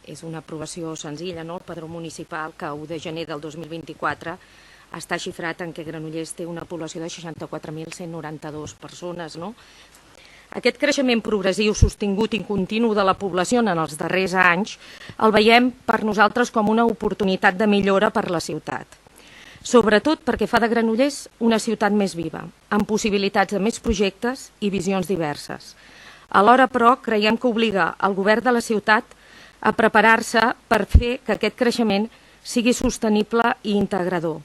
és una aprovació senzilla, no? El padró municipal, que 1 de gener del 2024 està xifrat en què Granollers té una població de 64.192 persones, no? Aquest creixement progressiu, sostingut i continu de la població en els darrers anys el veiem per nosaltres com una oportunitat de millora per la ciutat. Sobretot perquè fa de Granollers una ciutat més viva, amb possibilitats de més projectes i visions diverses. Alhora, però, creiem que obliga el govern de la ciutat a preparar-se per fer que aquest creixement sigui sostenible i integrador.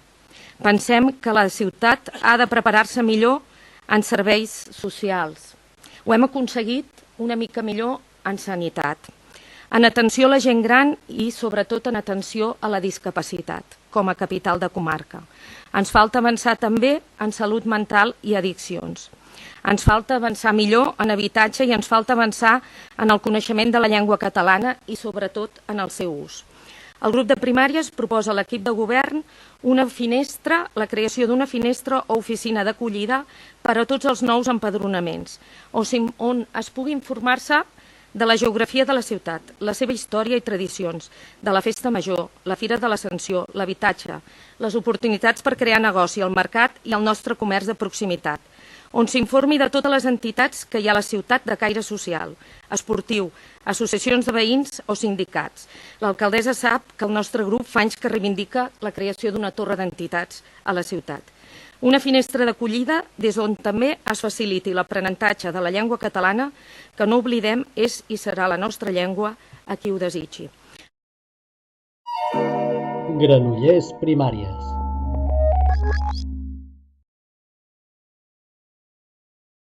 Pensem que la ciutat ha de preparar-se millor en serveis socials. Ho hem aconseguit una mica millor en sanitat, en atenció a la gent gran i sobretot en atenció a la discapacitat, com a capital de comarca. Ens falta avançar també en salut mental i addiccions. Ens falta avançar millor en habitatge i ens falta avançar en el coneixement de la llengua catalana i sobretot en el seu ús. El grup de primàries proposa a l'equip de govern una finestra, la creació d'una finestra o oficina d'acollida per a tots els nous empadronaments, on es pugui informar-se de la geografia de la ciutat, la seva història i tradicions, de la festa major, la Fira de l'Ascensió, l'habitatge, les oportunitats per crear negoci, el mercat i el nostre comerç de proximitat, on s'informi de totes les entitats que hi ha a la ciutat de caire social, esportiu, associacions de veïns o sindicats. L'alcaldessa sap que el nostre grup fa anys que reivindica la creació d'una torre d'entitats a la ciutat. Una finestra d'acollida des d'on també es faciliti l'aprenentatge de la llengua catalana, que no oblidem és i serà la nostra llengua a qui ho desitgi. Granollers Primàries.